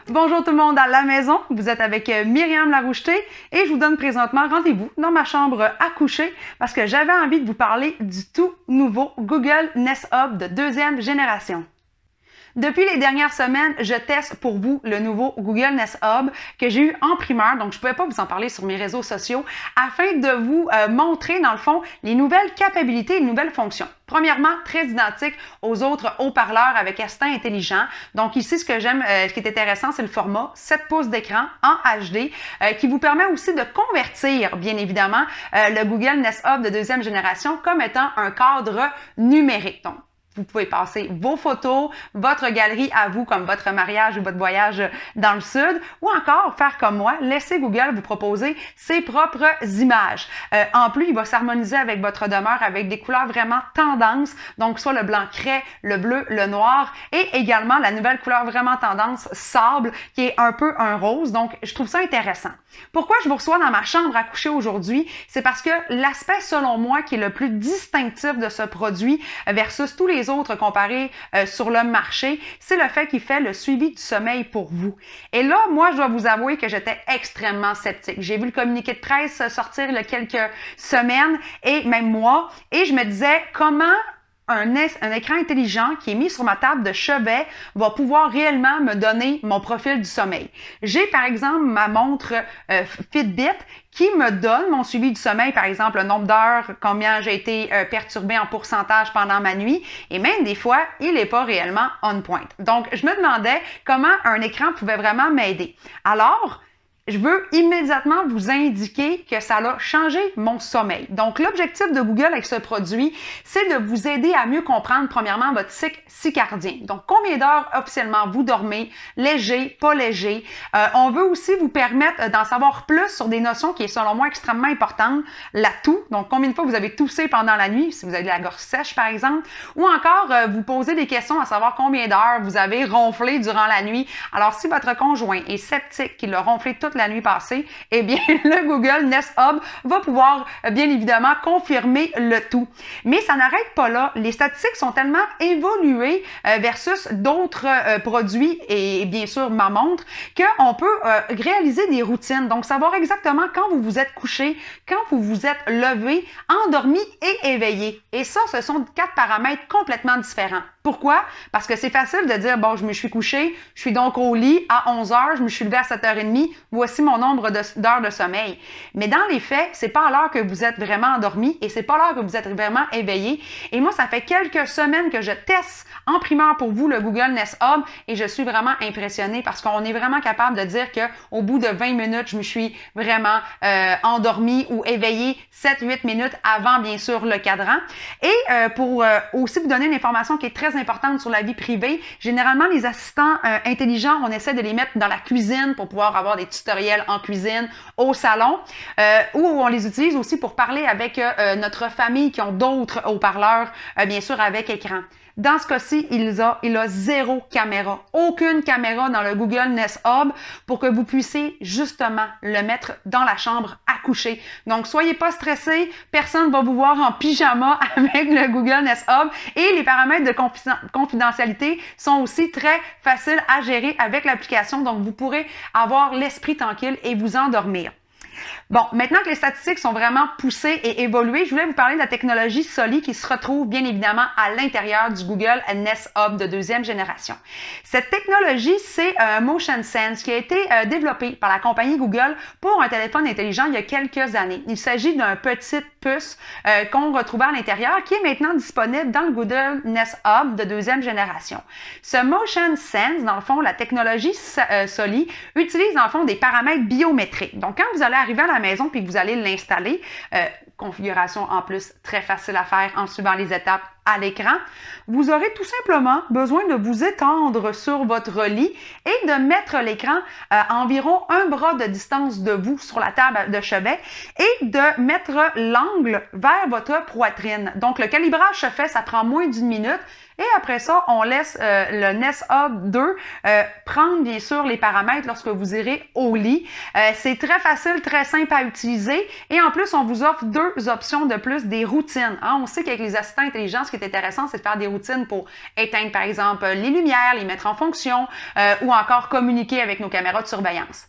Bonjour tout le monde à la maison, vous êtes avec Myriam Laroucheté et je vous donne présentement rendez-vous dans ma chambre à coucher parce que j'avais envie de vous parler du tout nouveau Google Nest Hub de deuxième génération. Depuis les dernières semaines, je teste pour vous le nouveau Google Nest Hub que j'ai eu en primeur, donc je ne pouvais pas vous en parler sur mes réseaux sociaux, afin de vous montrer dans le fond les nouvelles capacités et les nouvelles fonctions. Premièrement, très identique aux autres haut-parleurs avec Astin intelligent. Donc ici, ce que j'aime, ce qui est intéressant, c'est le format 7 pouces d'écran en HD qui vous permet aussi de convertir, bien évidemment, le Google Nest Hub de deuxième génération comme étant un cadre numérique. Donc, vous pouvez passer vos photos, votre galerie à vous, comme votre mariage ou votre voyage dans le sud, ou encore faire comme moi, laisser Google vous proposer ses propres images. En plus, il va s'harmoniser avec votre demeure avec des couleurs vraiment tendance, donc soit le blanc craie, le bleu, le noir, et également la nouvelle couleur vraiment tendance sable, qui est un peu un rose. Donc, je trouve ça intéressant. Pourquoi je vous reçois dans ma chambre à coucher aujourd'hui? C'est parce que l'aspect, selon moi, qui est le plus distinctif de ce produit versus tous les autres comparés sur le marché, c'est le fait qu'il fait le suivi du sommeil pour vous. Et là, moi, je dois vous avouer que j'étais extrêmement sceptique. J'ai vu le communiqué de presse sortir il y a quelques semaines et même mois, et je me disais comment un écran intelligent qui est mis sur ma table de chevet va pouvoir réellement me donner mon profil du sommeil. J'ai par exemple ma montre Fitbit qui me donne mon suivi du sommeil, par exemple le nombre d'heures, combien j'ai été perturbée en pourcentage pendant ma nuit, et même des fois, il n'est pas réellement on point. Donc, je me demandais comment un écran pouvait vraiment m'aider. Alors, je veux immédiatement vous indiquer que ça a changé mon sommeil. Donc, l'objectif de Google avec ce produit, c'est de vous aider à mieux comprendre, premièrement, votre cycle circadien. Donc, combien d'heures officiellement vous dormez, léger, pas léger. On veut aussi vous permettre d'en savoir plus sur des notions qui est, selon moi, extrêmement importantes. La toux, donc combien de fois vous avez toussé pendant la nuit, si vous avez de la gorge sèche, par exemple. Ou encore, vous poser des questions à savoir combien d'heures vous avez ronflé durant la nuit. Alors, si votre conjoint est sceptique, qu'il a ronflé toute la nuit passée, eh bien, le Google Nest Hub va pouvoir, bien évidemment, confirmer le tout. Mais ça n'arrête pas là. Les statistiques sont tellement évoluées versus d'autres produits et bien sûr ma montre qu'on peut réaliser des routines. Donc, savoir exactement quand vous vous êtes couché, quand vous vous êtes levé, endormi et éveillé. Et ça, ce sont 4 paramètres complètement différents. Pourquoi? Parce que c'est facile de dire, bon, je me suis couché, je suis donc au lit à 11 heures, je me suis levé à 7h30, voici mon nombre d'heures de sommeil. Mais dans les faits, c'est pas à l'heure que vous êtes vraiment endormi et c'est pas à l'heure que vous êtes vraiment éveillé. Et moi, ça fait quelques semaines que je teste en primeur pour vous le Google Nest Hub et je suis vraiment impressionnée parce qu'on est vraiment capable de dire qu'au bout de 20 minutes, je me suis vraiment endormi ou éveillé 7-8 minutes avant, bien sûr, le cadran. Et pour aussi vous donner une information qui est très importante sur la vie privée, généralement, les assistants intelligents, on essaie de les mettre dans la cuisine pour pouvoir avoir des tutoriels en cuisine, au salon, ou on les utilise aussi pour parler avec notre famille qui ont d'autres haut-parleurs, bien sûr, avec écran. Dans ce cas-ci, il a 0 caméra, aucune caméra dans le Google Nest Hub pour que vous puissiez justement le mettre dans la chambre à coucher. Donc, soyez pas stressés, personne ne va vous voir en pyjama avec le Google Nest Hub et les paramètres de confidentialité sont aussi très faciles à gérer avec l'application. Donc, vous pourrez avoir l'esprit tranquille et vous endormir. Bon, maintenant que les statistiques sont vraiment poussées et évoluées, je voulais vous parler de la technologie Soli qui se retrouve bien évidemment à l'intérieur du Google Nest Hub de deuxième génération. Cette technologie, c'est Motion Sense qui a été développée par la compagnie Google pour un téléphone intelligent il y a quelques années. Il s'agit d'une petite puce qu'on retrouvait à l'intérieur qui est maintenant disponible dans le Google Nest Hub de deuxième génération. Ce Motion Sense, dans le fond, la technologie Soli, utilise dans le fond des paramètres biométriques. Donc, quand vous allez arriver à la maison puis que vous allez l'installer, configuration en plus très facile à faire en suivant les étapes à l'écran, vous aurez tout simplement besoin de vous étendre sur votre lit et de mettre l'écran à environ un bras de distance de vous sur la table de chevet et de mettre l'angle vers votre poitrine. Donc, le calibrage se fait, ça prend moins d'1 minute. Et après ça, on laisse le Nest Hub 2 prendre bien sûr les paramètres lorsque vous irez au lit. C'est très facile, très simple à utiliser. Et en plus, on vous offre 2 options de plus, des routines. Hein? On sait qu'avec les assistants intelligents, ce qui est intéressant, c'est de faire des routines pour éteindre par exemple les lumières, les mettre en fonction ou encore communiquer avec nos caméras de surveillance.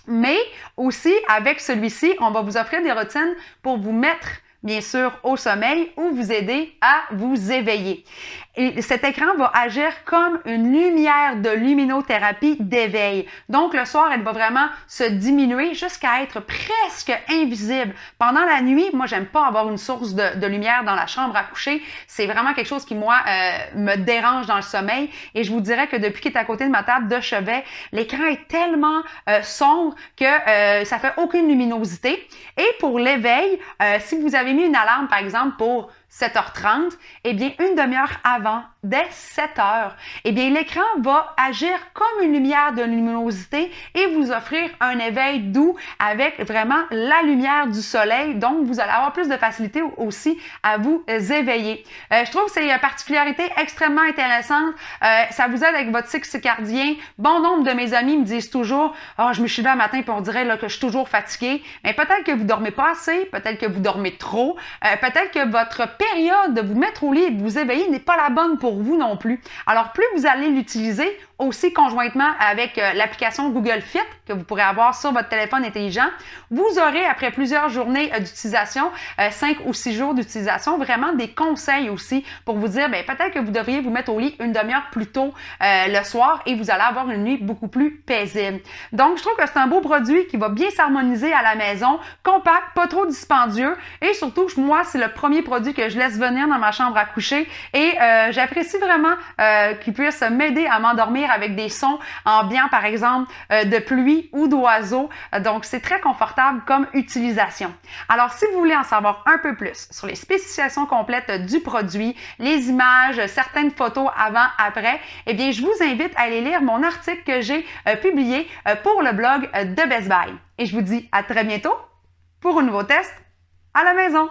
Mais aussi, avec celui-ci, on va vous offrir des routines pour vous mettre bien sûr au sommeil ou vous aider à vous éveiller. Et cet écran va agir comme une lumière de luminothérapie d'éveil. Donc, le soir, elle va vraiment se diminuer jusqu'à être presque invisible. Pendant la nuit, moi, j'aime pas avoir une source de lumière dans la chambre à coucher. C'est vraiment quelque chose qui, moi, me dérange dans le sommeil. Et je vous dirais que depuis qu'il est à côté de ma table de chevet, l'écran est tellement sombre que ça fait aucune luminosité. Et pour l'éveil, si vous avez mis une alarme, par exemple, pour 7h30, eh bien, une demi-heure avant, dès 7h, eh bien, l'écran va agir comme une lumière de luminosité et vous offrir un éveil doux avec vraiment la lumière du soleil. Donc, vous allez avoir plus de facilité aussi à vous éveiller. Je trouve que c'est une particularité extrêmement intéressante. Ça vous aide avec votre cycle circadien. Bon nombre de mes amis me disent toujours « Ah, je me suis levé un matin et on dirait là, que je suis toujours fatiguée. » Mais peut-être que vous dormez pas assez, peut-être que vous dormez trop, peut-être que votre période de vous mettre au lit et de vous éveiller n'est pas la bonne pour vous non plus. Alors, plus vous allez l'utiliser, aussi conjointement avec l'application Google Fit que vous pourrez avoir sur votre téléphone intelligent, vous aurez, après plusieurs journées d'utilisation, 5 ou 6 jours d'utilisation, vraiment des conseils aussi pour vous dire, ben, peut-être que vous devriez vous mettre au lit une demi-heure plus tôt le soir et vous allez avoir une nuit beaucoup plus paisible. Donc, je trouve que c'est un beau produit qui va bien s'harmoniser à la maison, compact, pas trop dispendieux et surtout, moi, c'est le premier produit que je laisse venir dans ma chambre à coucher et j'apprécie vraiment qu'il puisse m'aider à m'endormir avec des sons ambiants, par exemple, de pluie ou d'oiseaux. Donc, c'est très confortable comme utilisation. Alors, si vous voulez en savoir un peu plus sur les spécifications complètes du produit, les images, certaines photos avant, après, eh bien, je vous invite à aller lire mon article que j'ai publié pour le blog de Best Buy. Et je vous dis à très bientôt pour un nouveau test à la maison.